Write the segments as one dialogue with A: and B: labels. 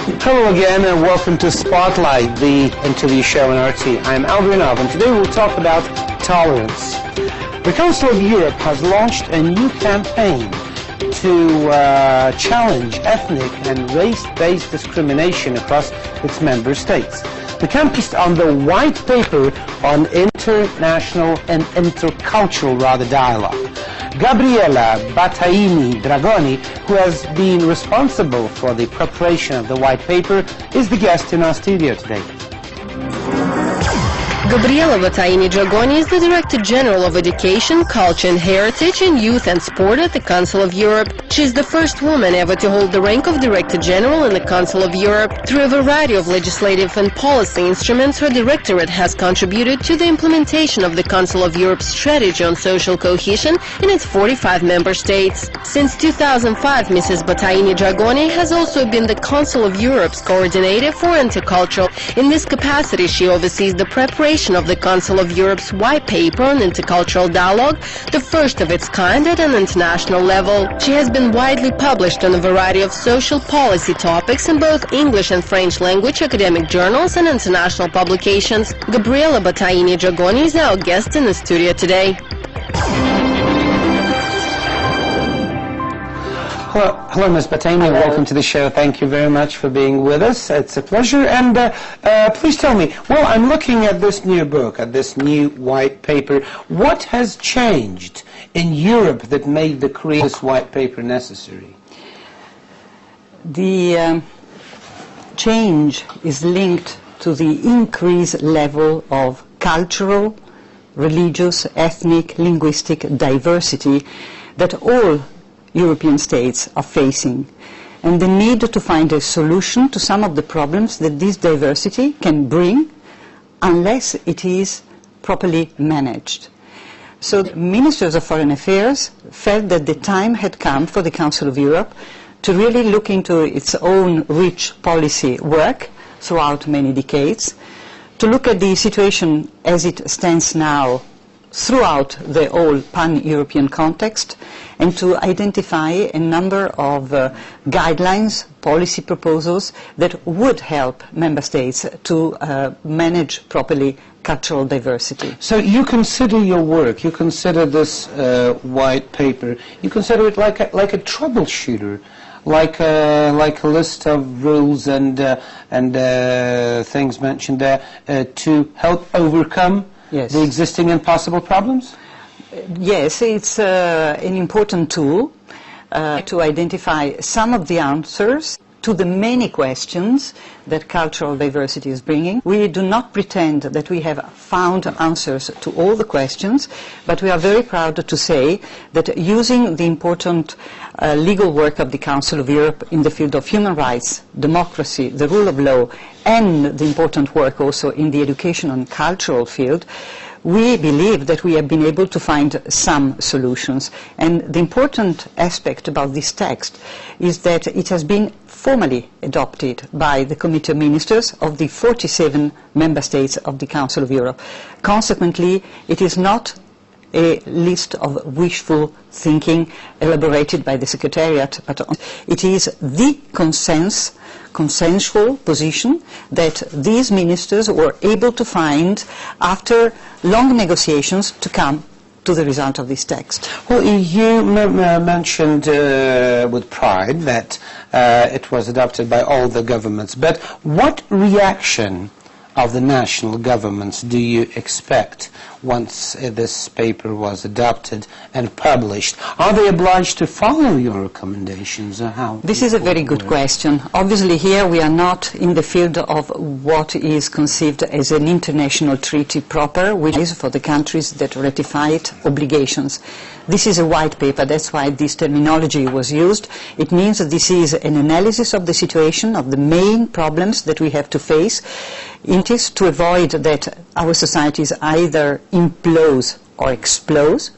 A: Hello again and welcome to Spotlight, the interview show on RT. I'm Alvinov and today we'll talk about tolerance. The Council of Europe has launched a new campaign to challenge ethnic and race-based discrimination across its member states. The campaign is on the white paper on international and intercultural dialogue. Gabriella Battaini Dragoni, who has been responsible for the preparation of the white paper, is the guest in our studio today.
B: Gabriella Battaini Dragoni is the Director General of Education, Culture and Heritage in Youth and Sport at the Council of Europe. She is the first woman ever to hold the rank of Director General in the Council of Europe. Through a variety of legislative and policy instruments, her directorate has contributed to the implementation of the Council of Europe's strategy on social cohesion in its 45 member states. Since 2005, Mrs. Battaini Dragoni has also been the Council of Europe's coordinator for intercultural. In this capacity, she oversees the preparation of the Council of Europe's white paper on intercultural dialogue, the first of its kind at an international level. She has been widely published on a variety of social policy topics in both English and French language academic journals and international publications. Gabriella Battaini Dragoni is our guest in the studio today.
A: Hello, Ms. Battaini. Welcome to the show. Thank you very much for being with us. It's a pleasure. And please tell me, well, I'm looking at this new book, at this new white paper. What has changed in Europe that made the creation of this white paper necessary?
C: The change is linked to the increased level of cultural, religious, ethnic, linguistic diversity that all European states are facing, and the need to find a solution to some of the problems that this diversity can bring unless it is properly managed. So the Ministers of Foreign Affairs felt that the time had come for the Council of Europe to really look into its own rich policy work throughout many decades, to look at the situation as it stands now throughout the whole pan-European context, and to identify a number of guidelines, policy proposals that would help member states to manage properly cultural diversity.
A: So you consider your work, you consider this white paper, you consider it like a troubleshooter, like a list of rules and things mentioned there to help overcome the existing and possible problems?
C: Yes, it's an important tool to identify some of the answers to the many questions that cultural diversity is bringing. We do not pretend that we have found answers to all the questions, but we are very proud to say that using the important legal work of the Council of Europe in the field of human rights, democracy, the rule of law, and the important work also in the education and cultural field, we believe that we have been able to find some solutions. And the important aspect about this text is that it has been formally adopted by the Committee of Ministers of the 47 member states of the Council of Europe. Consequently, it is not a list of wishful thinking elaborated by the Secretariat, but it is the consensual position that these ministers were able to find after long negotiations to come to the result of this text.
A: Well, you mentioned with pride that it was adopted by all the governments, but what reaction of the national governments do you expect once this paper was adopted and published? Are they obliged to follow your recommendations, or how?
C: This is a very good question. Obviously here we are not in the field of what is conceived as an international treaty proper, which is for the countries that ratify it obligations. This is a white paper, that's why this terminology was used. It means that this is an analysis of the situation, of the main problems that we have to face. It is to avoid that our societies either implode or explode,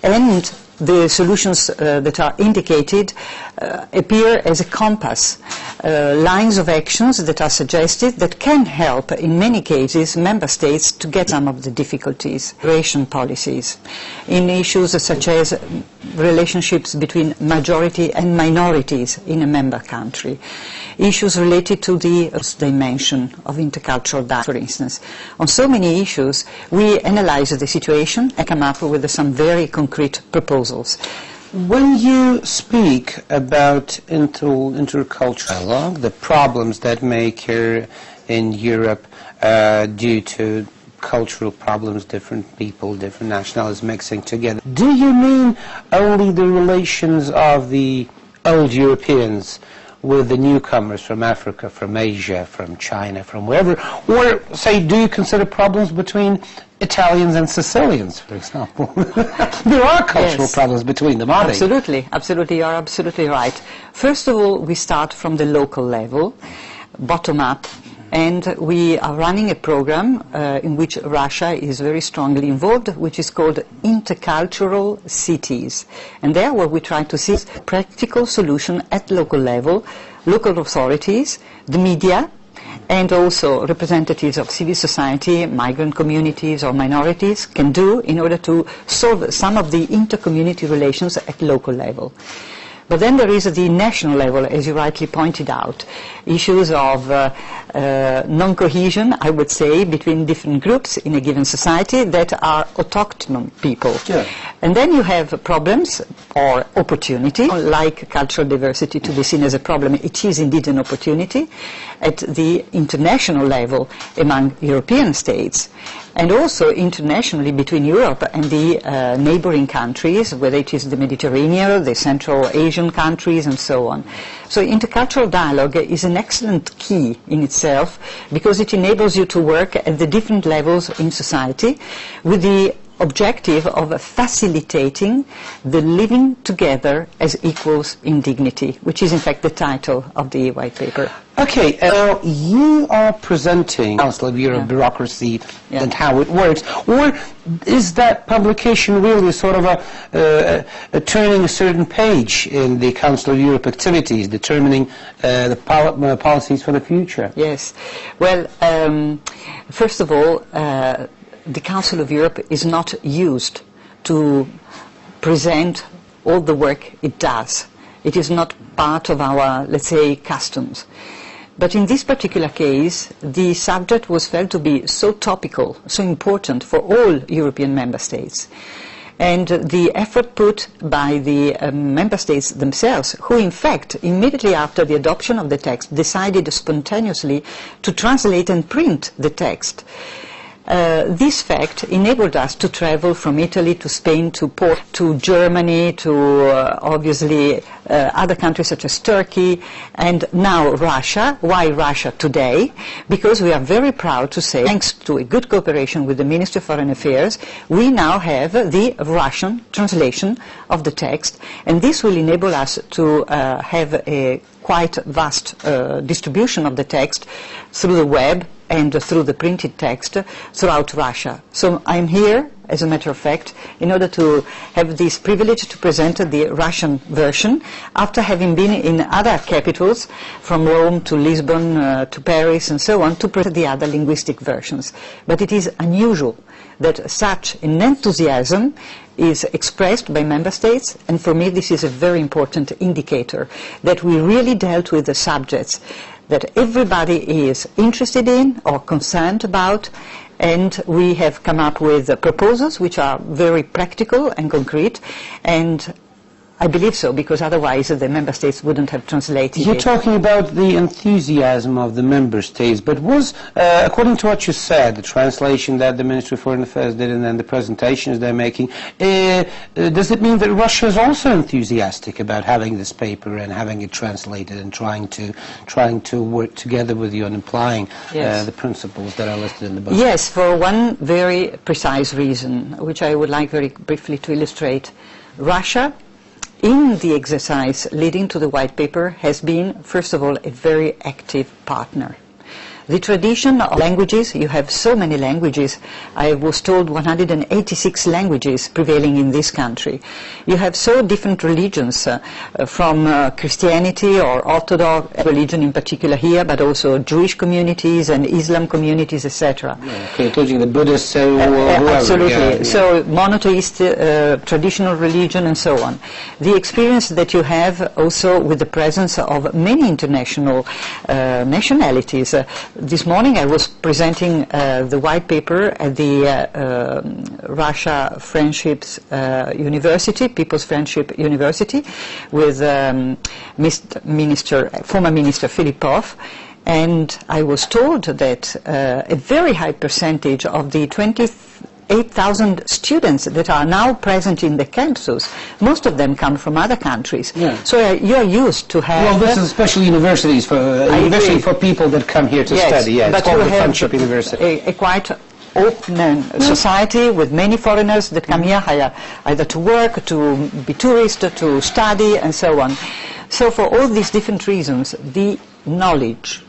C: and the solutions that are indicated appear as a compass, lines of actions that are suggested that can help, in many cases, member states to get some of the difficulties. Migration policies, in issues such as relationships between majority and minorities in a member country, issues related to the dimension of intercultural dialogue, for instance. On so many issues, we analyze the situation and come up with some very concrete proposals.
A: When you speak about intercultural dialogue, the problems that may occur in Europe due to cultural problems, different people, different nationalities mixing together, do you mean only the relations of the old Europeans with the newcomers from Africa, from Asia, from China, from wherever? Or, say, do you consider problems between Italians and Sicilians, for example? There are cultural problems between them, aren't
C: they? Absolutely, you are absolutely right. First of all, we start from the local level, bottom up, and we are running a program in which Russia is very strongly involved, which is called Intercultural Cities. And there what we try to see is a practical solution at local level, local authorities, the media, and also representatives of civil society, migrant communities or minorities can do in order to solve some of the inter-community relations at local level. But then there is the national level, as you rightly pointed out, issues of non-cohesion, I would say, between different groups in a given society that are autochthon people. Yeah. And then you have problems or opportunity, like cultural diversity to be seen as a problem. It is indeed an opportunity at the international level among European states, and also internationally between Europe and the neighboring countries, whether it is the Mediterranean, the Central Asian countries, and so on. So intercultural dialogue is an excellent key in itself because it enables you to work at the different levels in society with the objective of facilitating the living together as equals in dignity, which is in fact the title of the white paper.
A: Okay, now you are presenting Council of Europe bureaucracy and how it works, or is that publication really sort of a turning a certain page in the Council of Europe activities, determining the policies for the future?
C: Yes, well, first of all, the Council of Europe is not used to present all the work it does. It is not part of our, let's say, customs. But in this particular case, the subject was felt to be so topical, so important for all European member states. And the effort put by the member states themselves, who in fact, immediately after the adoption of the text, decided spontaneously to translate and print the text. This fact enabled us to travel from Italy to Spain to Portugal to Germany to obviously other countries such as Turkey and now Russia. Why Russia today? Because we are very proud to say, thanks to a good cooperation with the Ministry of Foreign Affairs, we now have the Russian translation of the text, and this will enable us to have a quite vast distribution of the text through the web and through the printed text throughout Russia. So I'm here, as a matter of fact, in order to have this privilege to present the Russian version after having been in other capitals, from Rome to Lisbon to Paris and so on, to present the other linguistic versions. But it is unusual that such an enthusiasm is expressed by member states, and for me this is a very important indicator that we really dealt with the subjects that everybody is interested in or concerned about, and we have come up with proposals which are very practical and concrete, and I believe so, because otherwise the member states wouldn't have translated
A: You're talking about the enthusiasm of the member states, but was, according to what you said, the translation that the Ministry of Foreign Affairs did and then the presentations they're making, does it mean that Russia is also enthusiastic about having this paper and having it translated and trying to work together with you on applying the principles that are listed in the book?
C: Yes, for one very precise reason, which I would like very briefly to illustrate. Russia, in the exercise leading to the white paper, has been, first of all, a very active partner. The tradition of languages, you have so many languages. I was told 186 languages prevailing in this country. You have so different religions, from Christianity or Orthodox religion in particular here, but also Jewish communities and Islam communities, etc.
A: Yeah, including the Buddhists, whoever.
C: Absolutely.
A: Yeah.
C: So monotheist, traditional religion and so on. The experience that you have also with the presence of many international nationalities. This morning I was presenting the white paper at the Russia Friendships University, People's Friendship University, with former Minister Filipov, and I was told that a very high percentage of the 8,000 students that are now present in the campus, most of them come from other countries. Yeah. So you are used to have...
A: Well, this is especially universities, especially for people that come here to study. Yeah, it's called the Friendship University.
C: A quite open society with many foreigners that come here either to work, to be tourists, to study, and so on. So for all these different reasons, the knowledge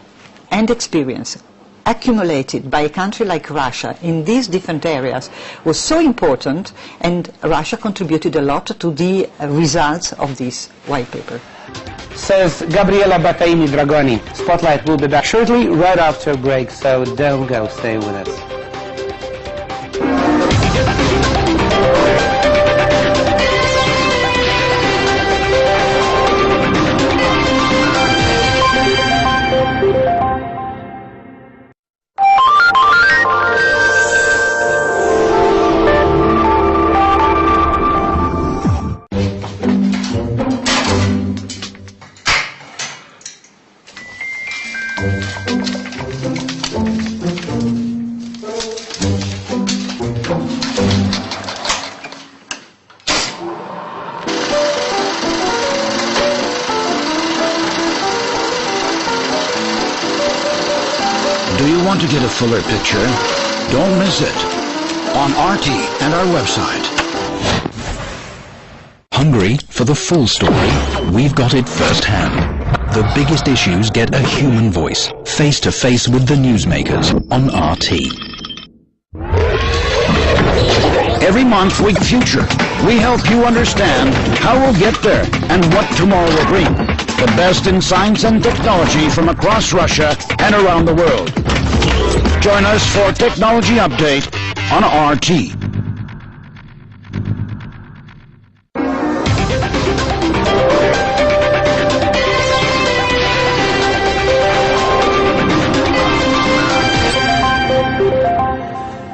C: and experience accumulated by a country like Russia in these different areas was so important, and Russia contributed a lot to the results of this white paper.
A: Says Gabriela Bataini Dragoni. Spotlight will be back shortly, right after a break, so don't go, stay with us.
D: Do you want to get a fuller picture? Don't miss it on RT and our website. Hungry for the full story? We've got it firsthand. The biggest issues get a human voice, face to face with the newsmakers on RT. Every month with Future, we help you understand how we'll get there and what tomorrow will bring. The best in science and technology from across Russia and around the world. Join us for Technology Update on RT.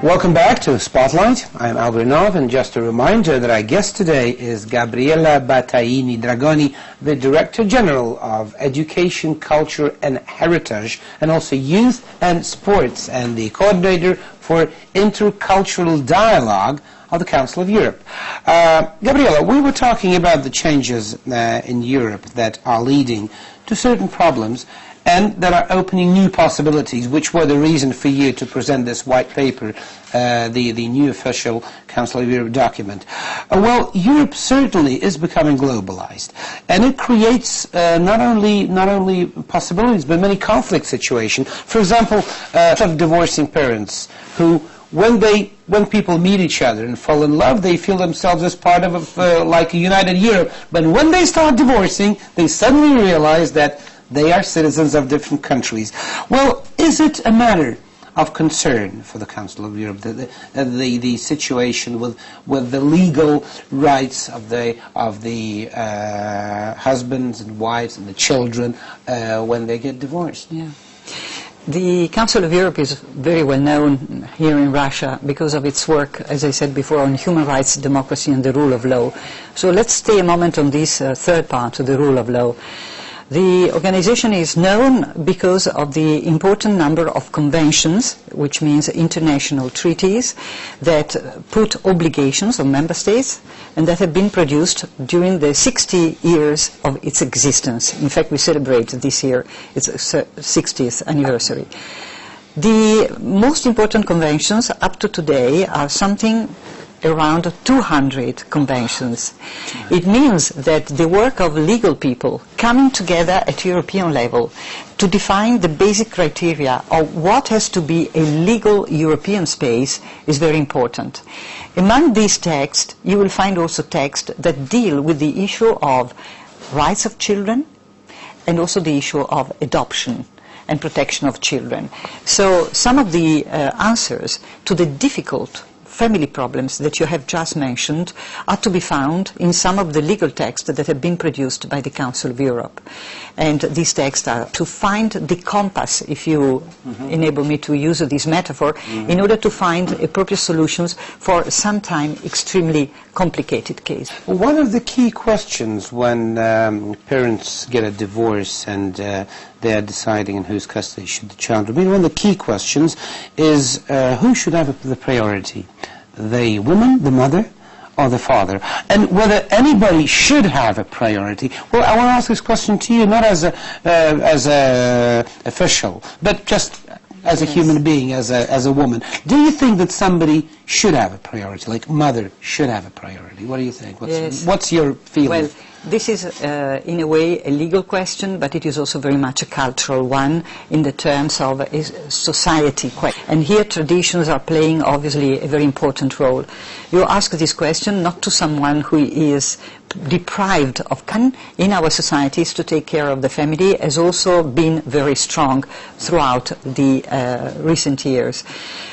A: Welcome back to Spotlight. I'm Albrinov, and just a reminder that our guest today is Gabriela Bataini Dragoni, the Director General of Education, Culture and Heritage, and also Youth and Sports, and the Coordinator for Intercultural Dialogue of the Council of Europe. Gabriela, we were talking about the changes in Europe that are leading to certain problems and that are opening new possibilities, which were the reason for you to present this white paper, the new official Council of Europe document. Well, Europe certainly is becoming globalized, and it creates not only possibilities, but many conflict situations. For example, of divorcing parents who, when people meet each other and fall in love, they feel themselves as part of like a united Europe. But when they start divorcing, they suddenly realize that they are citizens of different countries. Well, is it a matter of concern for the Council of Europe, the situation with the legal rights of the husbands and wives and the children when they get divorced?
C: Yeah. The Council of Europe is very well known here in Russia because of its work, as I said before, on human rights, democracy and the rule of law. So let's stay a moment on this third part, the rule of law. The organization is known because of the important number of conventions, which means international treaties, that put obligations on member states and that have been produced during the 60 years of its existence. In fact, we celebrate this year its 60th anniversary. The most important conventions up to today are something around 200 conventions. It means that the work of legal people coming together at European level to define the basic criteria of what has to be a legal European space is very important. Among these texts, you will find also texts that deal with the issue of rights of children and also the issue of adoption and protection of children. So some of the answers to the difficult family problems that you have just mentioned are to be found in some of the legal texts that have been produced by the Council of Europe. And these texts are to find the compass, if you enable me to use this metaphor, in order to find appropriate solutions for sometimes extremely complicated cases.
A: One of the key questions when parents get a divorce and they are deciding in whose custody should the child be, one of the key questions is who should have the priority? The woman, the mother, or the father? And whether anybody should have a priority. Well, I want to ask this question to you, not as a official, but just as a human being, as a woman. Do you think that somebody should have a priority, like mother should have a priority? What do you think? What's your feeling?
C: Well, this is, in a way, a legal question, but it is also very much a cultural one in the terms of a society question. And here traditions are playing, obviously, a very important role. You ask this question not to someone who is deprived of in our societies to take care of the family has also been very strong throughout the recent years.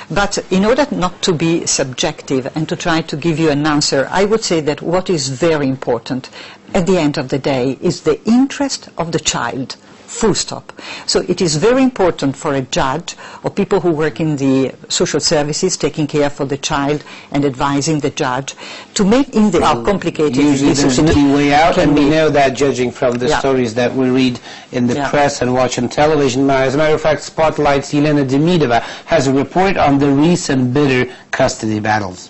C: But in order not to be subjective and to try to give you an answer, I would say that what is very important at the end of the day is the interest of the child. Full stop. So it is very important for a judge or people who work in the social services taking care for the child and advising the judge to make in the complicated
A: usually there's an easy way out, and we know that judging from the stories that we read in the press and watch on television. As a matter of fact, Spotlight's Elena Demidova has a report on the recent bitter custody battles.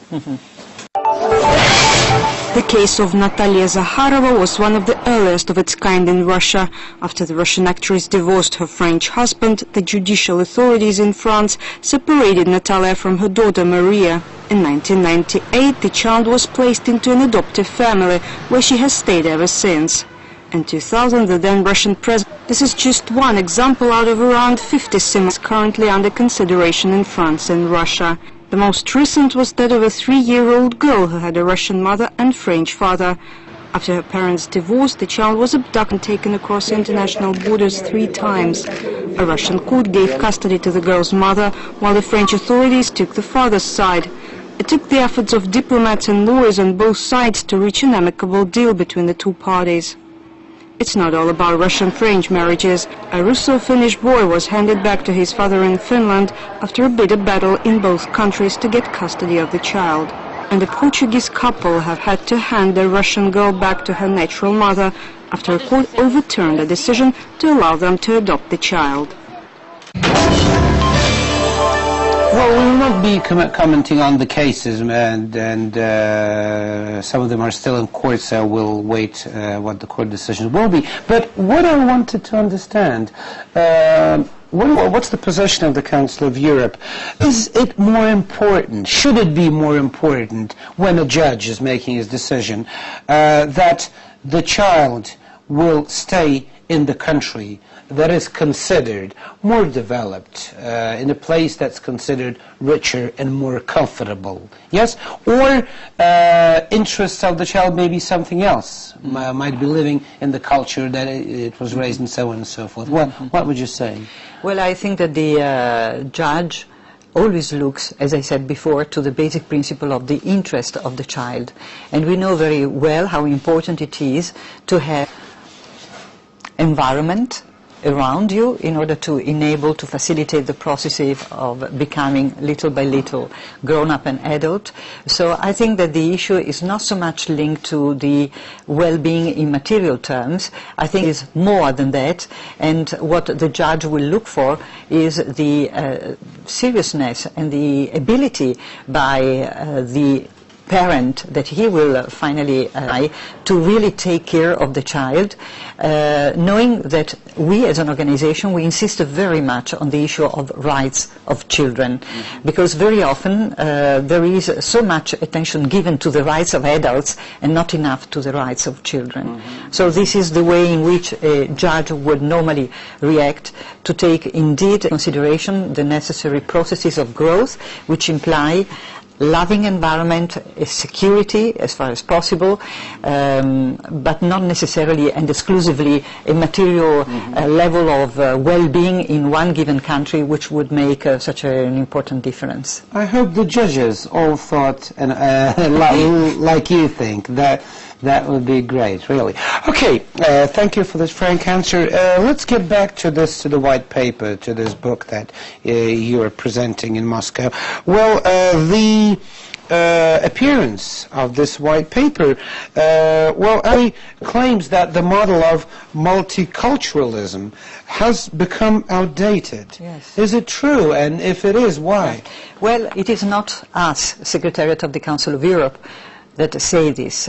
E: The case of Natalia Zakharova was one of the earliest of its kind in Russia. After the Russian actress divorced her French husband, the judicial authorities in France separated Natalia from her daughter Maria. In 1998, the child was placed into an adoptive family, where she has stayed ever since. In 2000, the then Russian president... This is just one example out of around 50 similar currently under consideration in France and Russia. The most recent was that of a 3-year-old girl who had a Russian mother and French father. After her parents divorced, the child was abducted and taken across international borders 3 times. A Russian court gave custody to the girl's mother, while the French authorities took the father's side. It took the efforts of diplomats and lawyers on both sides to reach an amicable deal between the 2 parties. It's not all about Russian-French marriages. A Russo-Finnish boy was handed back to his father in Finland after a bitter battle in both countries to get custody of the child. And a Portuguese couple have had to hand their Russian girl back to her natural mother after a court overturned a decision to allow them to adopt the child.
A: Well, we will not be commenting on the cases, and some of them are still in court, so we'll wait what the court decisions will be. But what I wanted to understand, what's the position of the Council of Europe? Is it more important, should it be more important, when a judge is making his decision, that the child will stay in the country that is considered more developed, in a place that's considered richer and more comfortable, yes? Or interests of the child may be something else, might be living in the culture that it was raised and so on and so forth. What would you say?
C: Well, I think that the judge always looks, as I said before, to the basic principle of the interest of the child. And we know very well how important it is to have environment around you in order to enable, to facilitate the process of becoming little by little grown up and adult. So I think that the issue is not so much linked to the well-being in material terms. I think it's more than that, and what the judge will look for is the seriousness and the ability by the parent that he will finally to really take care of the child, knowing that we as an organization, we insist very much on the issue of rights of children, because very often there is so much attention given to the rights of adults and not enough to the rights of children. So this is the way in which a judge would normally react, to take indeed into consideration the necessary processes of growth, which imply loving environment, security as far as possible, but not necessarily and exclusively a material level of well-being in one given country, which would make such an important difference.
A: I hope the judges all thought and like you think. That would be great, really. Okay, thank you for this frank answer. Let's get back to the white paper, to this book that you are presenting in Moscow. Well, the appearance of this white paper, Ali claims that the model of multiculturalism has become outdated.
C: Yes.
A: Is it true? And if it is, why?
C: Well, it is not us, Secretariat of the Council of Europe, that say this.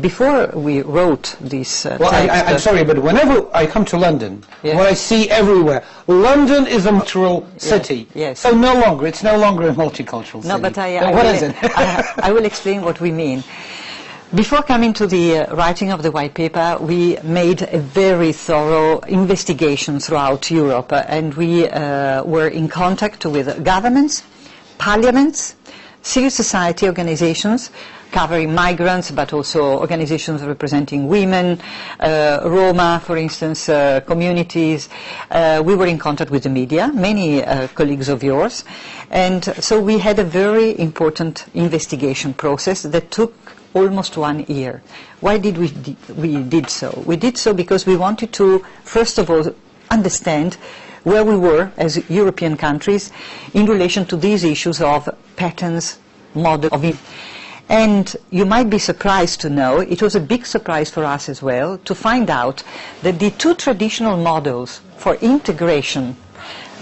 C: Before we wrote this
A: well,
C: text,
A: I'm sorry, but whenever I come to London,
C: yes,
A: what I see everywhere, London is a multicultural city.
C: Yes.
A: So it's no longer a multicultural city.
C: No, but
A: what is it?
C: I will explain what we mean. Before coming to the writing of the white paper, we made a very thorough investigation throughout Europe, and we were in contact with governments, parliaments, civil society organizations, covering migrants, but also organizations representing women, Roma, for instance, communities. We were in contact with the media, many colleagues of yours, and so we had a very important investigation process that took almost 1 year. Why did we did so? We did so because we wanted to, first of all, understand where we were as European countries in relation to these issues of patterns, model of. And you might be surprised to know, it was a big surprise for us as well, to find out that the two traditional models for integration,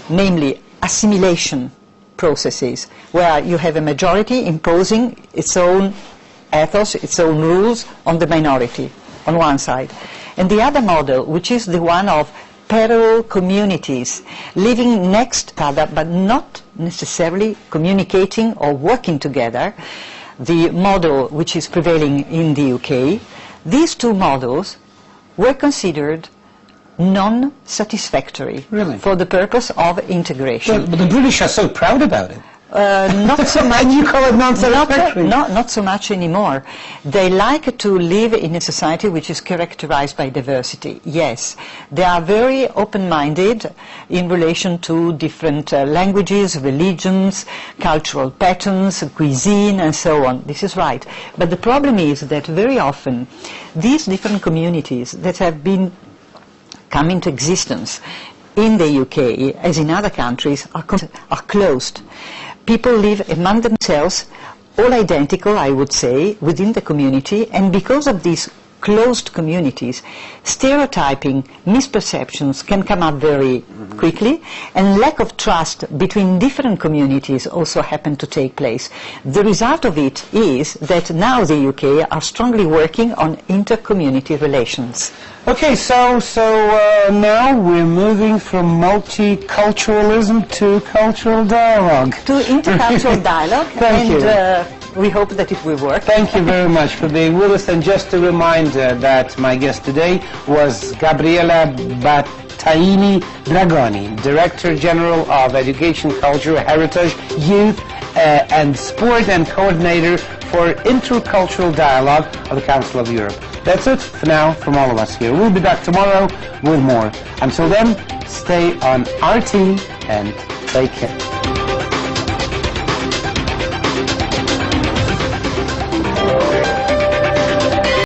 C: namely assimilation processes, where you have a majority imposing its own ethos, its own rules on the minority, on one side, and the other model, which is the one of parallel communities living next to each other, but not necessarily communicating or working together, the model which is prevailing in the UK, these two models were considered non-satisfactory for the purpose of integration.
A: But the British are so proud about it.
C: Not so much.
A: And you call it non-satisfactory?
C: Not so much anymore. They like to live in a society which is characterized by diversity. Yes, they are very open-minded in relation to different languages, religions, cultural patterns, cuisine, and so on. This is right. But the problem is that very often these different communities that have been come into existence in the UK, as in other countries, are closed. People live among themselves, all identical, I would say, within the community, and because of these closed communities, stereotyping, misperceptions can come up very quickly, and lack of trust between different communities also happen to take place. The result of it is that now the UK are strongly working on inter-community relations.
A: Okay, so now we're moving from multiculturalism to cultural dialogue.
C: To intercultural dialogue.
A: Thank you.
C: We hope that it will work.
A: Thank you very much for being with us. And just a reminder that my guest today was Gabriela Battaini Dragoni, Director General of Education, Culture, Heritage, Youth and Sport, and Coordinator for Intercultural Dialogue of the Council of Europe. That's it for now from all of us here. We'll be back tomorrow with more. Until then, stay on RT and take care.